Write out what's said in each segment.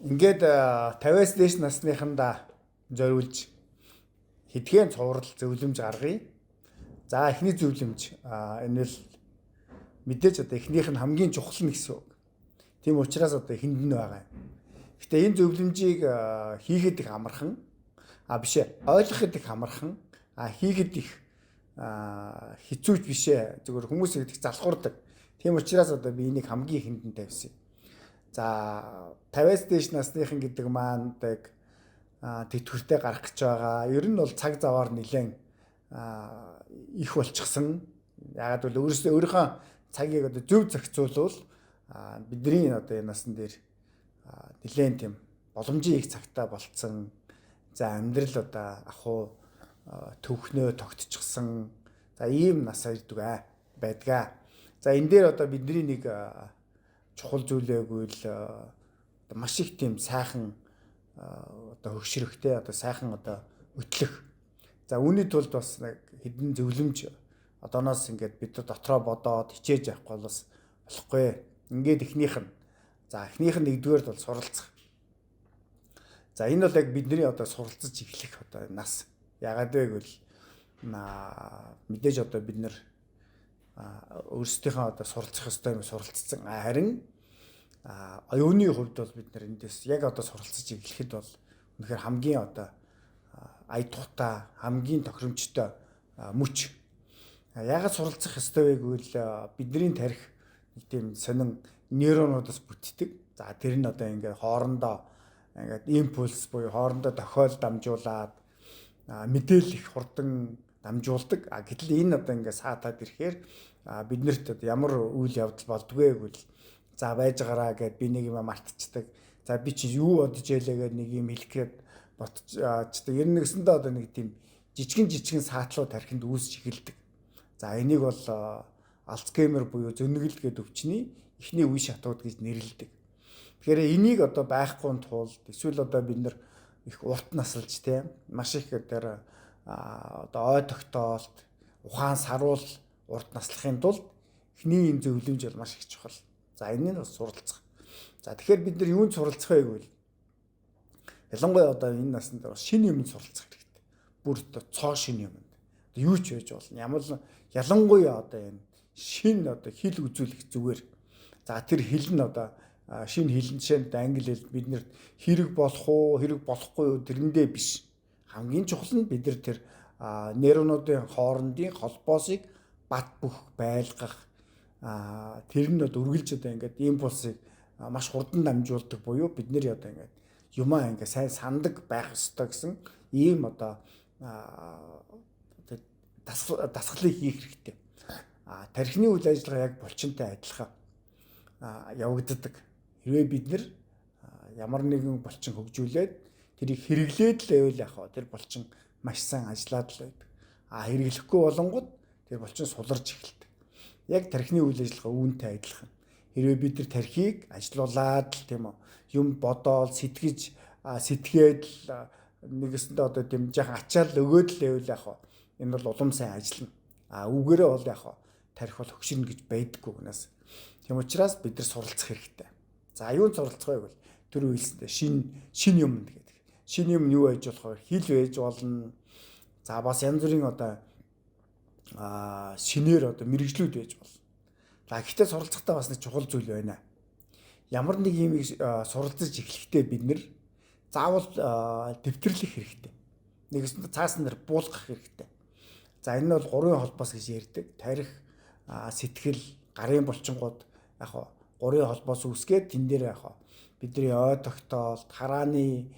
Ингээд 50-аас дээш насныхандаа зориулж хэдхэн цуврал зөвлөмж гаргая. За эхний зөвлөмж энэ л мэдээж одоо эхнийх нь хамгийн чухал нь гэсэн үг. Тийм учраас одоо эхэнд нь байгаа. Гэтэ энэ зөвлөмжийг хийхэд их амархан биш ээ. Ойлгоход их амархан хийхэд их хэцүүч биш ээ. Зөвхөн хүмүүс их залхуурдаг. Тийм учраас одоо би энийг хамгийн эхэнд нь тавьсан. За 50-аас дээш насныхан гэдэг маань тэтгэвртэй гарах гэж байгаа. Ер нь бол цаг заваар нэлээд их болчихсон. Ягаад гэвэл өөрийнхөө цагийг одоо зөв зохицуулбал бидний одоо энэ насн дээр нэлээд тийм боломжийн их цагтаа болцсон. За амьдрал одоо ахуу төвхнөө тогтчихсан. За ийм нас байдгаа. За энэ дээр одоо бидний нэг чухал зүйлээгүй л маш их тийм сайхан одоо хөгшрөхтэй одоо сайхан одоо өтлөх. За үүний тулд бас нэг хэдэн зөвлөмж одооноос ингээд бид дотроо бодоод хичээж явах болос болохгүй. Ингээд эхнийх нь. За эхнийх нь нэгдүгээр бол суралцах. За энэ бол яг бидний одоо суралцаж эхлэх одоо нас. Ягаад вэ гэвэл мэдээж одоо бид нэр өөрсдийнхөө одоо суралцах ёстой юм суралцсан. Харин оюуны хувьд бол бид нар эндээс яг одоо суралцаж эхлэхэд бол үнэхээр хамгийн одоо ая тухтай, хамгийн тохиромжтой мөч. Ягаад суралцах ёстой вэ гэвэл бидний тарих нэг тийм сонин нейронуудаас бүтдэг. За тэр нь одоо ингээд хоорондоо ингээд импульс буюу хоорондоо тохиол дамжуулаад мэдээлэл их хурдан дамжуулдаг. Гэтэл энэ одоо ингээд саатаад ирэхээр биднэрт ямар үйл явдал болдгоо гэвэл за байж гараа гэд би нэг юм мартчихдаг. За би чи юу бодож ялээ гэд нэг юм хэлэхэд ботчдаг. Ер нь нэгсэндээ одоо нэг тийм жижигэн саатлууд тархинд үүсч эхэлдэг. За энийг бол Альцгеймер буюу зөнөглөл гэдэг өвчний эхний үе шатууд гэж нэрлэдэг. Тэгэхээр энийг одоо байхгүй тулд эсвэл одоо бид нар их урт насалж тийм маш их гэдэг одоо ой тогтоолт ухаан саруул урт наслахын тулд эхний энэ зөвлөмж бол маш их чухал. За энэ нь бас суралцах. За тэгэхээр бид нар юунд суралцах вэ гэвэл ялангуяа одоо энэ наснд шинэ юм суралцах хэрэгтэй. Бүр цоо шинэ юм. Юу ч байж болно. Ялангуяа одоо энэ шинэ одоо хэл үзүүлэх зүгээр. За тэр хэл нь одоо шинэ хэлэн жишээнд англи хэл биднэрт хэрэг болох уу, хэрэг болохгүй юу тэрэндээ биш. Хамгийн чухал нь бид нар тэр нейронуудын хоорондын холбоосыг бат бөх байлгах тэр нь одоо үргэлж одоо ингээд импульсыг маш хурдан дамжуулдаг буюу бид нэр одоо ингээд юмаа ингээд сайн сандаг байх ёстой гэсэн ийм одоо дасгалыг хийх хэрэгтэй. Тархины үйл ажиллагаа яг булчинтай адилхан явагддаг. Хэрвээ бид нэр ямар нэгэн булчин хөгжүүлээд тэрийг хэрэглээд л байвал яах вэ? Тэр булчин маш сайн ажиллаад л байдаг. Хэрэглэхгүй болонгууд тэр булчин суларч эхэлдэг. Яг тархины үйл ажиллагаа үүнтэй адилхан. Хэрвээ бид нар тархийг ажилуулад л тийм үү юм бодоол сэтгэгээд нэгэсэндээ одоо тийм жаахан ачаал өгөөд л байвал яах вэ? Энэ бол улам сайн ажиллана. Үгээрээ бол яах вэ? Тарих бол хөгшөрнө гэж байдаггүй гэнээс. Тийм учраас бид нар суралцах хэрэгтэй. За юунд суралцах вэ гэвэл тэр үйлсэндээ шин юм гэдэг. Шин юм юу байж болох вэ? Хил байж болно. За бас янз бүрийн одоо шинээр одоо мэрэгжлүүд байж болно. За гэхдээ суралцахтаа бас нэг чухал зүйл байна. Ямар нэг юм суралцаж эхлэхдээ бид нэр заавал дэвтэрлэх хэрэгтэй. Нэгэсэнд цаасан дээр буулгах хэрэгтэй. За энэ нь бол гурван холбоос гэж ярьдаг. Тарих, сэтгэл, гарын булчингууд яг гурван холбоос үүсгээд тэн дээр яг бидний ой тогтоолт, харааны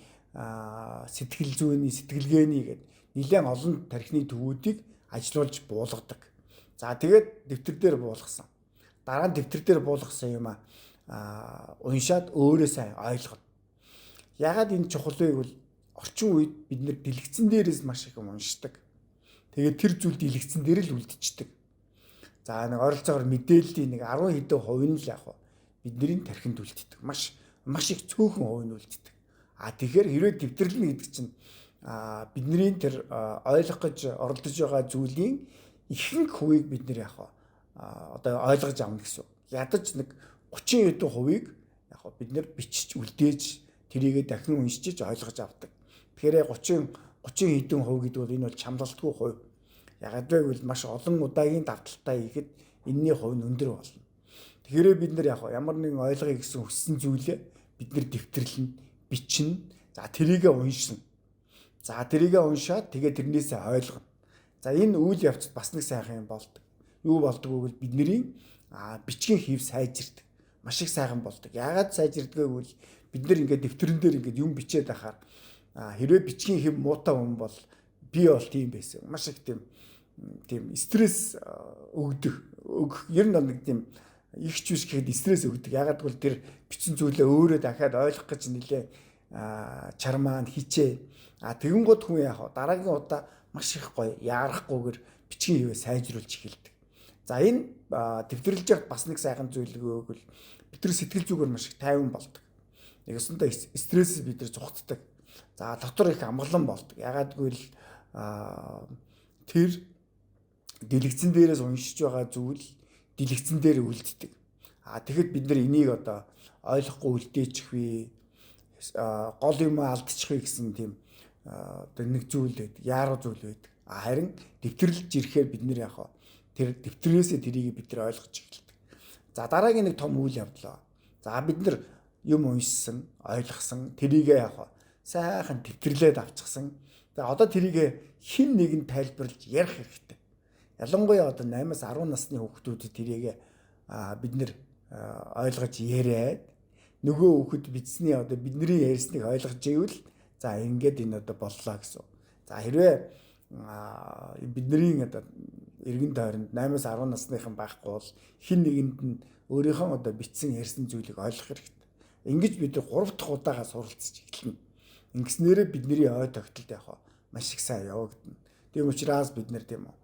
сэтгэл зүйн, сэтгэлгээний гэдэг нэлээд олон тархины төвүүдийг ажилуулж буулгадаг. За тэгээд дэвтэр дээр буулгасан. Дараа нь дэвтэр дээр буулгасан юм уншаад өөрөө сайн ойлгоно. Ягаад энэ чухал вэ гэвэл орчин үед бид нэр дэлгэцэн дээрээс маш их уншдаг. Тэгээд тэр зүйл дэлгэцэн дээр л үлдчихдэг. За нэг ойролцоогоор мэдээллийн нэг 10 хэдэн хувь нь л яг бидний тархинд үлддэг. Маш их цөөхөн хувь нь үлддэг. Тэгэхээр хэрвээ дэвтэрлэнэ гэдэг чинь бидний тэр ойлгох гэж оролдож байгаа зүйлийн ихэнх хувийг бид нэр яг одоо ойлгож авна гэсэн. Ядаж нэг 30 хэдэн хувийг яг бид нэр бичиж үлдээж тэрийгэ дахин уншиж ойлгож авдаг. Тэгэхээр 30 хэдэн хувь гэдэг бол энэ бол чамлалтгүй хувь. Ягаад гэвэл маш олон удаагийн давталтай хийхэд энэний хувь нь өндөр болно. Тэгэхээр бид нар ямар нэгэн ойлгоё гэсэн хүссэн зүйлээ бид нар дэвтэрлэн, бичнэ. За тэрийгэ уншина. За тэрийгэ уншаад тэгээ тэрнээсээ ойлгоно. За энэ үйл явцад бас нэг сайхан юм болдог. Юу болдог вэ гэвэл бидний бичгийн хэв сайжирдаг. Маш их сайхан болдог. Яагаад сайжирдаг вэ гэвэл бид нар ингээд дэвтэрэн дээр ингээд юм бичээд ахаар хэрвээ бичгийн хэв муутай хүн бол би бол тийм байсан. Маш их тийм стресс өгөх ер нь нэг тийм их ч биш гэхэд стресс өгдөг. Ягаад гэвэл тэр бичсэн зүйлээ өөрөө дахиад ойлгох гэж нэлээ чармаан хичээ. Тэгэн гот хүн дараагийн удаа маш их гоё яарахгүйгээр бичгийн хэвээ сайжруулж эхэлдэг. За энэ төвлөрлж явах бас нэг сайхан зүйл гэвэл бид нар сэтгэл зүгээр маш их тайван болдог. Нэгсэндээ стрессээс бид нар зугтдаг. За дотор их амгалан болдог. Ягаад гэвэл тэр дэлгэцэн дээрээс уншиж байгаа зүйл дэлгэцэн дээр үлддэг. Тэгэхэд бид нар энийг ойлгохгүй үлдээчих вэ? Гол юм алдчих вэ гэсэн тийм нэг зүйл байдаг. Яаруу зүйл байдаг. Харин дэвтэрлж ирэхээр бид нэр тэр дэвтрээсээ тэрийг бид нар ойлгож эхэлдэг. За дараагийн нэг том үйл явдал. За бид нар юм уншсан, ойлгосон, тэрийгээ сайхан дэвтэрлээд авчихсан. За одоо тэрийг хэн нэгэн тайлбарлаж ярих хэрэгтэй. Ялангуяа 8-аас 10 насны хүүхдүүдэд тэрийг бид нэр ойлгож яриад нөгөө хүүхэд бичсний бидний ярьсныг ойлгож ивэл за ингээд энэ боллоо гэсэн. За хэрвээ бидний эргэн тойронд 8-аас 10 насныхан байхгүй бол хэн нэгэнд нь өөрийнхөө бичсэн ярьсан зүйлийг ойлгох хэрэгтэй. Ингэж бид 3 дахь удаагаа суралцж эхэлнэ. Ингэснээрээ бидний ой тогтолд маш их сайн явагдана. Тийм учраас бид нэр тийм үү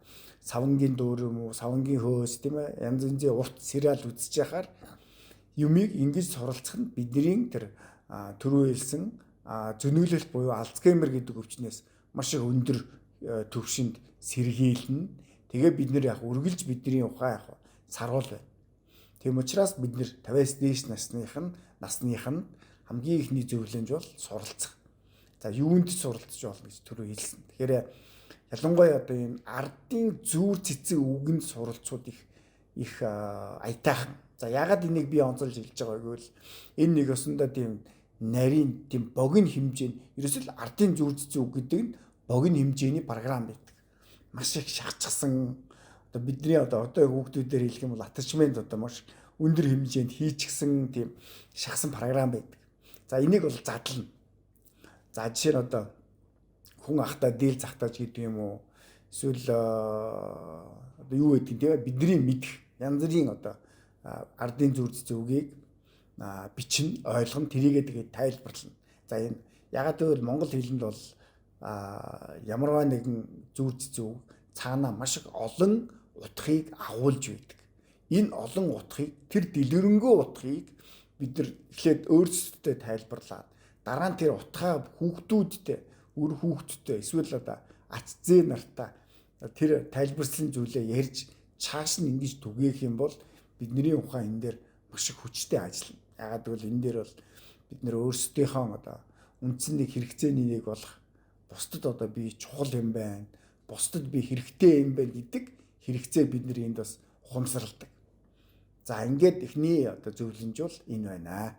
савнгийн дуур юм уу, савнгийн хөөс тийм ээ янз янзын урт сериал үзэж яхаар юмыг ингэж суралцах нь бидний тэр түрүү хэлсэн зөнөөлөлт буюу Альцгеймер гэдэг өвчнөөс маш их өндөр төвшөнд сэргийлнэ. Тэгээ бид нэр үргэлж бидний ухаан саруул байна. Тийм учраас бид нэр 50-аас дээш насных нь хамгийн ихний зөвлөмж бол суралцах. За юунд суралцж болно гэж түрүү хэлсэн. Тэгэхээр ялангуяа энэ ардын зүүр цэцэг үгэнд суралцууд их аятайхан. За ягаад энийг би онцолж хэлж байгаа гэвэл энэ нэг өсөндөө тийм нарийн тийм богино хэмжээ ерөөсөл ардын зүүр цэцэг үг гэдэг нь богино хэмжээний програм байдаг. Маш их шахацсан бидний одоо хүүхдүүдээр хэлэх юм бол attachment маш өндөр хэмжээнд хийчихсэн тийм шахсан програм байдаг. За энийг бол задлана. За жишээ нь хүн ахтай дээл захтааж гэдэг юм уу эсвэл юу гэдэг тийм бидний мэдэх янз бүрийн ардын зүүр цэцэг үгийг бичнэ, ойлгоно, тэрийгээ тэгээд тайлбарлана. За энэ ягаад гэвэл монгол хэлэнд бол ямарваа нэгэн зүүр цэцэг үг цаанаа маш их олон утгыг агуулж байдаг. Энэ олон утгыг тэр дэлгэрэнгүй утгыг бид нар эхлээд өөрсдөө тайлбарлаад дараа нь тэр утгаа хүүхдүүдтэй үр хүүхдтэй эсвэл ач зээ нартаа тэр тайлбарсан зүйлээ ярьж чааш нь ингэж түгээх юм бол бидний ухаан энэ дээр маш их хүчтэй ажиллана. Ягаад гэвэл энэ дээр бол бид нэр өөрсдийнхөө үндсэн нэг хэрэгцээний нэг болох бусдад би чухал юм байна. Бусдад би хэрэгтэй юм байна гэдэг хэрэгцээ бид нэр энд бас ухамсарладаг. За ингээд эхний зөвлөмж бол энэ байна.